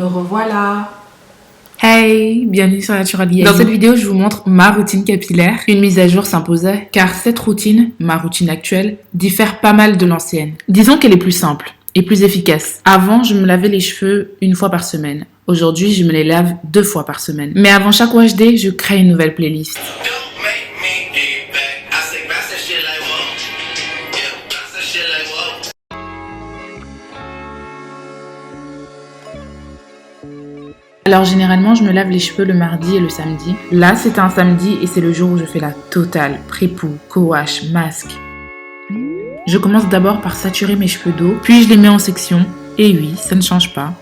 Me revoilà. Hey, bienvenue sur Naturally. Dans cette vidéo, je vous montre ma routine capillaire. Une mise à jour s'imposait car cette routine, ma routine actuelle, diffère pas mal de l'ancienne. Disons qu'elle est plus simple et plus efficace. Avant, je me lavais les cheveux une fois par semaine. Aujourd'hui, je me les lave 2 fois par semaine. Mais avant chaque wash day, je crée une nouvelle playlist. Alors généralement, je me lave les cheveux le mardi et le samedi. Là, c'est un samedi et c'est le jour où je fais la totale. Pré-pou, co-wash, masque. Je commence d'abord par saturer mes cheveux d'eau, puis je les mets en section. Et oui, ça ne change pas.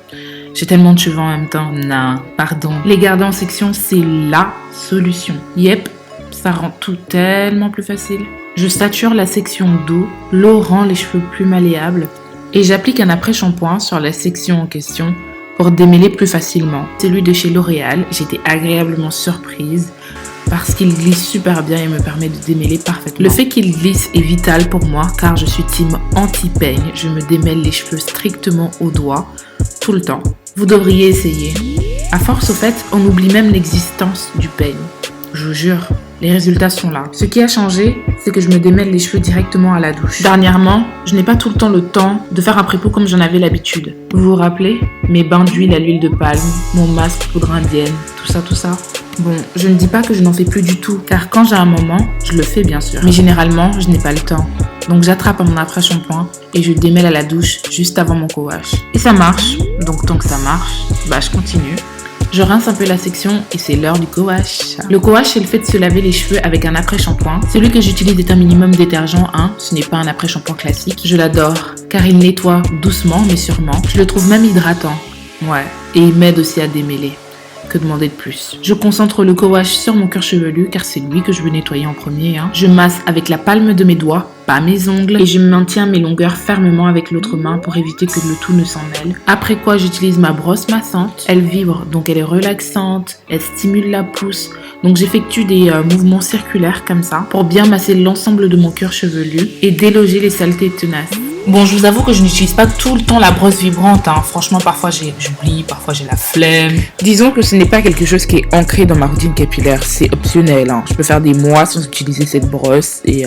J'ai tellement de cheveux en même temps. Non, pardon. Les garder en section, c'est LA solution. Yep, ça rend tout tellement plus facile. Je sature la section d'eau, l'eau rend les cheveux plus malléables. Et j'applique un après-shampoing sur la section en question pour démêler plus facilement. Celui de chez L'Oréal, j'étais agréablement surprise parce qu'il glisse super bien et me permet de démêler parfaitement. Le fait qu'il glisse est vital pour moi car je suis team anti-peigne. Je me démêle les cheveux strictement au doigt, tout le temps. Vous devriez essayer. À force, au fait, on oublie même l'existence du peigne. Je vous jure, les résultats sont là. Ce qui a changé, c'est que je me démêle les cheveux directement à la douche. Dernièrement, je n'ai pas tout le temps le temps de faire un pré-pou comme j'en avais l'habitude. Vous vous rappelez? Mes bains d'huile à l'huile de palme, mon masque poudre indienne, tout ça. Bon, je ne dis pas que je n'en fais plus du tout, car quand j'ai un moment, je le fais bien sûr. Mais généralement, je n'ai pas le temps. Donc j'attrape mon après-shampoing et je démêle à la douche juste avant mon co-wash. Et ça marche, donc tant que ça marche, je continue. Je rince un peu la section et c'est l'heure du co-wash. Le co-wash, c'est le fait de se laver les cheveux avec un après-shampoing. Celui que j'utilise est un minimum détergent, ce n'est pas un après-shampoing classique. Je l'adore car il nettoie doucement mais sûrement. Je le trouve même hydratant. Ouais, et il m'aide aussi à démêler. Que demander de plus? Je concentre le co-wash sur mon cuir chevelu car c'est lui que je veux nettoyer en premier. Je masse avec la palme de mes doigts, pas mes ongles, et je maintiens mes longueurs fermement avec l'autre main pour éviter que le tout ne s'en mêle. Après quoi, j'utilise ma brosse massante. Elle vibre, donc elle est relaxante, elle stimule la pousse. Donc j'effectue des mouvements circulaires comme ça pour bien masser l'ensemble de mon cuir chevelu et déloger les saletés tenaces. Bon, je vous avoue que je n'utilise pas tout le temps la brosse vibrante. Franchement, parfois j'oublie, parfois j'ai la flemme. Disons que ce n'est pas quelque chose qui est ancré dans ma routine capillaire. C'est optionnel. Je peux faire des mois sans utiliser cette brosse et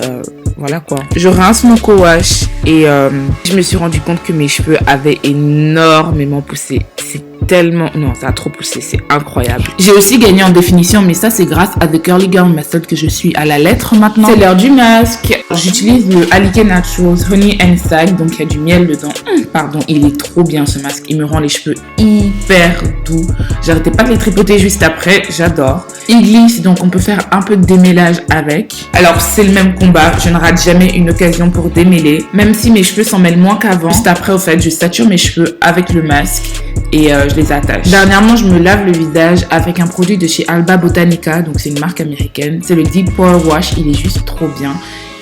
voilà quoi. Je rince mon co-wash et je me suis rendu compte que mes cheveux avaient énormément poussé. Non, ça a trop poussé, c'est incroyable. J'ai aussi gagné en définition, mais ça c'est grâce à The Curly Girl Method que je suis à la lettre maintenant. C'est l'heure du masque. J'utilise le Alike Naturals Honey and Sag, donc il y a du miel dedans. Pardon, il est trop bien ce masque. Il me rend les cheveux hyper doux. J'arrêtais pas de les tripoter juste après, j'adore. Il glisse, donc on peut faire un peu de démêlage avec. Alors c'est le même combat, je ne rate jamais une occasion pour démêler. Même si mes cheveux s'en mêlent moins qu'avant. Juste après, au fait, je sature mes cheveux avec le masque et je les attache. Dernièrement, je me lave le visage avec un produit de chez Alba Botanica, donc c'est une marque américaine. C'est le Deep Pore Wash, il est juste trop bien.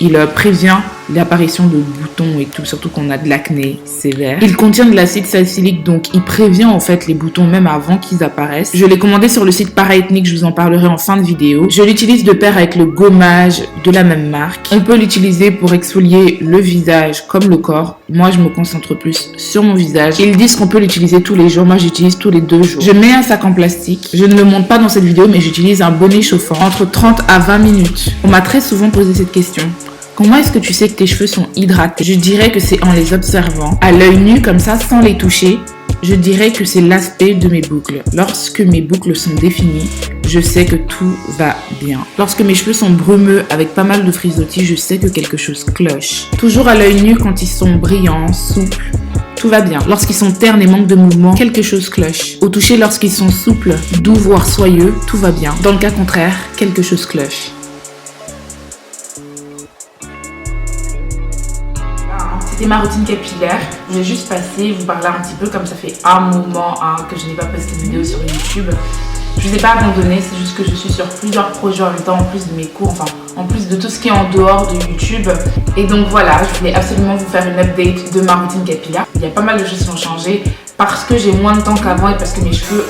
Il prévient l'apparition de boutons et tout, surtout qu'on a de l'acné sévère. Il contient de l'acide salicylique, donc il prévient en fait les boutons même avant qu'ils apparaissent. Je l'ai commandé sur le site Paraethnique, je vous en parlerai en fin de vidéo. Je l'utilise de pair avec le gommage de la même marque. On peut l'utiliser pour exfolier le visage comme le corps. Moi, je me concentre plus sur mon visage. Ils disent qu'on peut l'utiliser tous les jours. Moi, j'utilise tous les 2 jours. Je mets un sac en plastique. Je ne le montre pas dans cette vidéo, mais j'utilise un bonnet chauffant entre 30 à 20 minutes. On m'a très souvent posé cette question. Comment est-ce que tu sais que tes cheveux sont hydratés? Je dirais que c'est en les observant, à l'œil nu comme ça, sans les toucher. Je dirais que c'est l'aspect de mes boucles. Lorsque mes boucles sont définies, je sais que tout va bien. Lorsque mes cheveux sont brumeux avec pas mal de frisottis, je sais que quelque chose cloche. Toujours à l'œil nu quand ils sont brillants, souples, tout va bien. Lorsqu'ils sont ternes et manquent de mouvement, quelque chose cloche. Au toucher, lorsqu'ils sont souples, doux voire soyeux, tout va bien. Dans le cas contraire, quelque chose cloche. C'était ma routine capillaire. Je vais juste passer, vous parler un petit peu, comme ça fait un moment que je n'ai pas posté de vidéo sur YouTube. Je ne vous ai pas abandonné, c'est juste que je suis sur plusieurs projets en même temps, en plus de mes cours, en plus de tout ce qui est en dehors de YouTube. Et donc voilà, je voulais absolument vous faire une update de ma routine capillaire. Il y a pas mal de choses qui ont changé parce que j'ai moins de temps qu'avant et parce que mes cheveux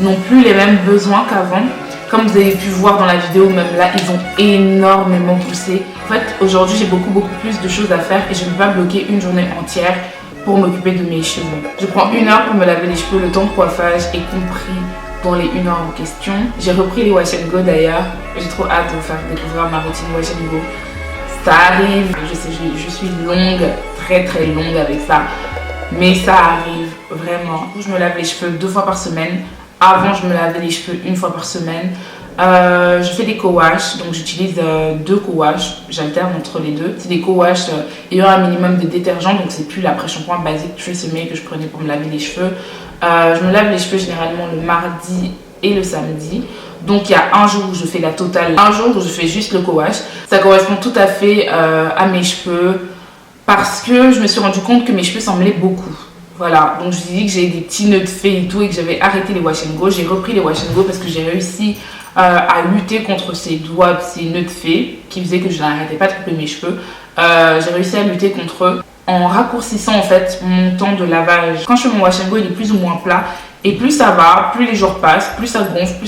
n'ont plus les mêmes besoins qu'avant. Comme vous avez pu voir dans la vidéo, même là, ils ont énormément poussé. En fait, aujourd'hui, j'ai beaucoup plus de choses à faire et je ne peux pas bloquer une journée entière pour m'occuper de mes cheveux. Je prends 1 heure pour me laver les cheveux, le temps de coiffage est compris dans les 1 heure en question. J'ai repris les wash and go d'ailleurs. J'ai trop hâte de vous faire découvrir ma routine wash and go. Ça arrive, je sais, je suis longue, très longue avec ça. Mais ça arrive vraiment. Je me lave les cheveux 2 fois par semaine. Avant, je me lavais les cheveux 1 fois par semaine. Je fais des co-wash, donc j'utilise 2 co-wash, j'alterne entre les deux. C'est des co-wash ayant un minimum de détergent, donc c'est plus l'après-shampoing basique Tresemme que je prenais pour me laver les cheveux. Je me lave les cheveux généralement le mardi et le samedi. Donc il y a un jour où je fais la totale, un jour où je fais juste le co-wash. Ça correspond tout à fait à mes cheveux parce que je me suis rendu compte que mes cheveux s'en mêlaient beaucoup. Voilà, donc je me suis dit que j'ai des petits nœuds de fée et tout et que j'avais arrêté les wash and go. J'ai repris les wash and go parce que j'ai réussi à lutter contre ces nœuds de fée qui faisaient que je n'arrêtais pas de couper mes cheveux. J'ai réussi à lutter contre eux en raccourcissant en fait mon temps de lavage. Quand je fais mon wash and go, il est plus ou moins plat et plus ça va, plus les jours passent, plus ça gonfle, plus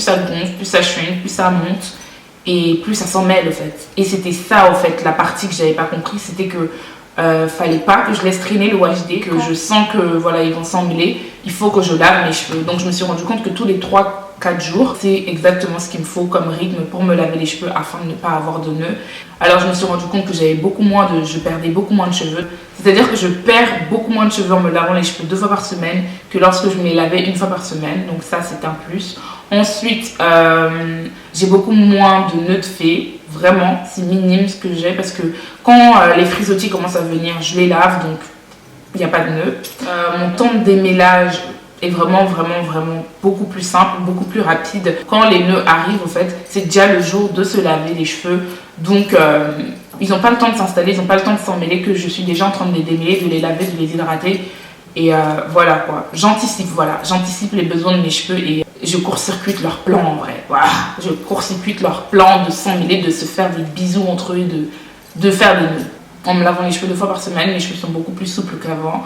ça shrink, plus ça monte et plus ça s'en mêle en fait. Et c'était ça en fait la partie que j'avais pas compris, c'était que fallait pas que je laisse traîner le wash day, que je sens que voilà ils vont s'emmêler, il faut que je lave mes cheveux. Donc je me suis rendu compte que tous les 3-4 jours c'est exactement ce qu'il me faut comme rythme pour me laver les cheveux afin de ne pas avoir de nœuds. Alors je me suis rendu compte que je perdais beaucoup moins de cheveux, c'est à dire que je perds beaucoup moins de cheveux en me lavant les cheveux 2 fois par semaine que lorsque je me les lavais 1 fois par semaine, donc ça c'est un plus. Ensuite j'ai beaucoup moins de nœuds de fée. Vraiment, c'est minime ce que j'ai parce que quand les frisottis commencent à venir, je les lave, donc il n'y a pas de nœuds. Mon temps de démêlage est vraiment beaucoup plus simple, beaucoup plus rapide. Quand les nœuds arrivent, en fait, c'est déjà le jour de se laver les cheveux. Donc, ils n'ont pas le temps de s'installer, ils n'ont pas le temps de s'en mêler, que je suis déjà en train de les démêler, de les laver, de les hydrater. Et voilà quoi, j'anticipe les besoins de mes cheveux et je court-circuite leur plan en vrai. Voilà, je court-circuite leur plan de s'emmêler, de se faire des bisous entre eux, de faire des nœuds. En me lavant les cheveux 2 fois par semaine, mes cheveux sont beaucoup plus souples qu'avant.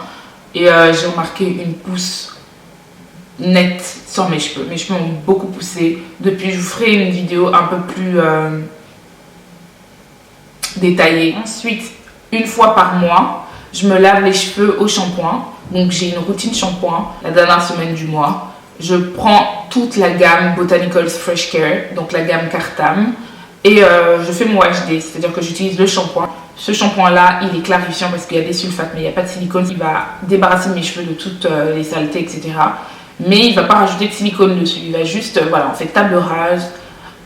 Et j'ai remarqué une pousse nette sur mes cheveux. Mes cheveux ont beaucoup poussé. Depuis, je vous ferai une vidéo un peu plus détaillée. Ensuite, 1 fois par mois, je me lave les cheveux au shampoing. Donc j'ai une routine shampoing la dernière semaine du mois. Je prends toute la gamme Botanicals Fresh Care, donc la gamme Cartam, et je fais mon wash day, c'est-à-dire que j'utilise le shampoing. Ce shampoing-là, il est clarifiant parce qu'il y a des sulfates, mais il n'y a pas de silicone. Il va débarrasser mes cheveux de toutes les saletés, etc. Mais il ne va pas rajouter de silicone dessus. Il va juste, voilà, on fait table rase,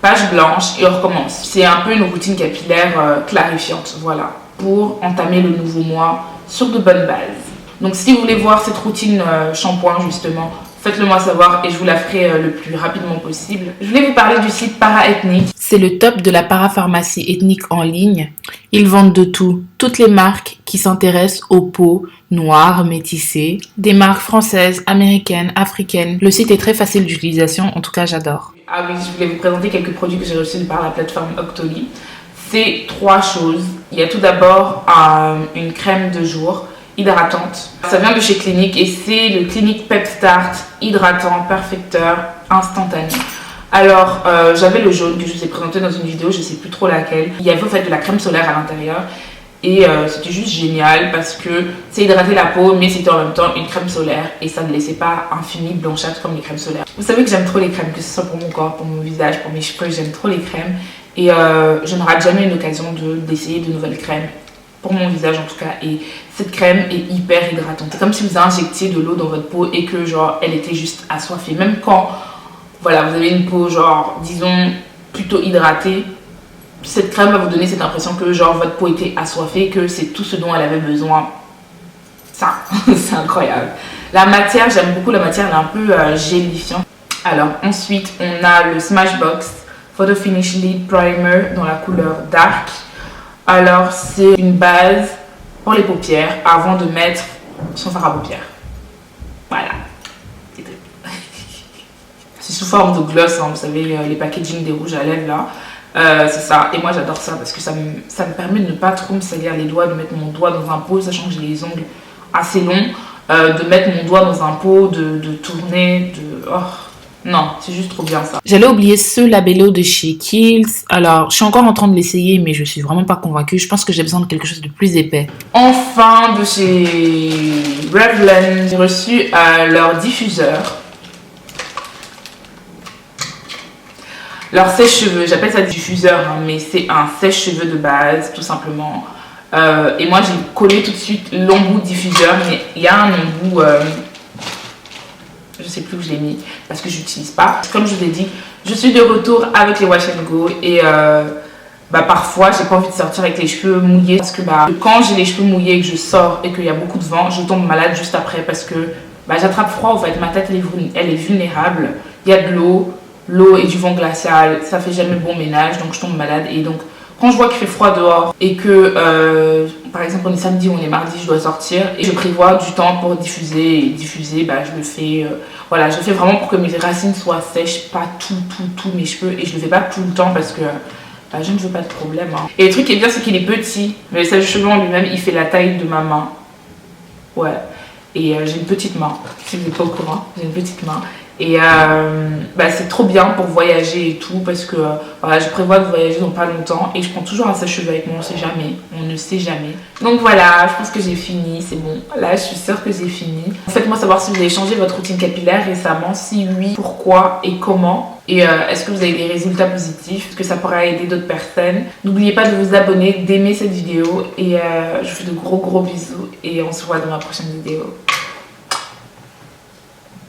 page blanche et on recommence. C'est un peu une routine capillaire clarifiante, voilà, pour entamer le nouveau mois sur de bonnes bases. Donc si vous voulez voir cette routine shampoing justement, faites-le moi savoir et je vous la ferai le plus rapidement possible. Je voulais vous parler du site Para-Ethnic. C'est le top de la parapharmacie ethnique en ligne. Ils vendent de tout, toutes les marques qui s'intéressent aux peaux noires, métissées, des marques françaises, américaines, africaines. Le site est très facile d'utilisation, en tout cas j'adore. Ah oui, je voulais vous présenter quelques produits que j'ai reçus par la plateforme Octoly. C'est 3 choses. Il y a tout d'abord une crème de jour hydratante. Ça vient de chez Clinique et c'est le Clinique Pep Start hydratant perfecteur instantané. Alors j'avais le jaune que je vous ai présenté dans une vidéo, je sais plus trop laquelle. Il y avait en fait de la crème solaire à l'intérieur et c'était juste génial parce que c'est hydrater la peau mais c'était en même temps une crème solaire et ça ne laissait pas un fini blanchâtre comme les crèmes solaires. Vous savez que j'aime trop les crèmes, que ce soit pour mon corps, pour mon visage, pour mes cheveux, j'aime trop les crèmes et je ne rate jamais une occasion d'essayer de nouvelles crèmes. Pour mon visage en tout cas, et cette crème est hyper hydratante. C'est comme si vous injectiez de l'eau dans votre peau et que genre elle était juste assoiffée. Même quand voilà, vous avez une peau genre disons plutôt hydratée, cette crème va vous donner cette impression que genre votre peau était assoiffée, que c'est tout ce dont elle avait besoin. Ça, c'est incroyable. La matière, j'aime beaucoup la matière, elle est un peu gélifiante. Alors ensuite on a le Smashbox Photo Finish Lid Primer dans la couleur Dark. Alors, c'est une base pour les paupières avant de mettre son fard à paupières. Voilà. C'est sous forme de gloss, hein, vous savez, les packaging des rouges à lèvres là. C'est ça. Et moi, j'adore ça parce que ça me permet de ne pas trop me salir les doigts, de mettre mon doigt dans un pot, sachant que j'ai les ongles assez longs, de mettre mon doigt dans un pot, de tourner, Non, c'est juste trop bien ça. J'allais oublier ce labello de chez Kiehl's. Alors, je suis encore en train de l'essayer, mais je suis vraiment pas convaincue. Je pense que j'ai besoin de quelque chose de plus épais. Enfin, de chez Revlon, j'ai reçu leur diffuseur. Leur sèche-cheveux, j'appelle ça diffuseur, hein, mais c'est un sèche-cheveux de base, tout simplement. Et moi, j'ai collé tout de suite l'embout diffuseur, mais il y a un embout, je sais plus où je l'ai mis, parce que je n'utilise pas. Comme je vous ai dit, je suis de retour avec les Wash & Go, et parfois, j'ai pas envie de sortir avec les cheveux mouillés, parce que quand j'ai les cheveux mouillés et que je sors et qu'il y a beaucoup de vent, je tombe malade juste après, parce que j'attrape froid, en fait, ma tête, elle est vulnérable, il y a de l'eau et du vent glacial, ça fait jamais bon ménage, donc je tombe malade. Et donc quand je vois qu'il fait froid dehors et que par exemple on est samedi ou on est mardi, je dois sortir et je prévois du temps pour diffuser, et diffuser, je le fais, voilà, je le fais vraiment pour que mes racines soient sèches, pas tous mes cheveux, et je le fais pas tout le temps parce que je ne veux pas de problème, hein. Et le truc qui est bien, c'est qu'il est petit, mais le sèche-cheveux en lui-même, il fait la taille de ma main, ouais. Et j'ai une petite main, si vous n'êtes pas au courant, j'ai une petite main. Et c'est trop bien pour voyager et tout, parce que je prévois de voyager dans pas longtemps et je prends toujours un sèche-cheveux avec moi, on ne sait jamais. Donc voilà, je pense que j'ai fini, c'est bon. Là, je suis sûre que j'ai fini. Faites-moi savoir si vous avez changé votre routine capillaire récemment, si oui, pourquoi et comment. Et est-ce que vous avez des résultats positifs? Est-ce que ça pourrait aider d'autres personnes? N'oubliez pas de vous abonner, d'aimer cette vidéo et je vous fais de gros bisous et on se voit dans ma prochaine vidéo.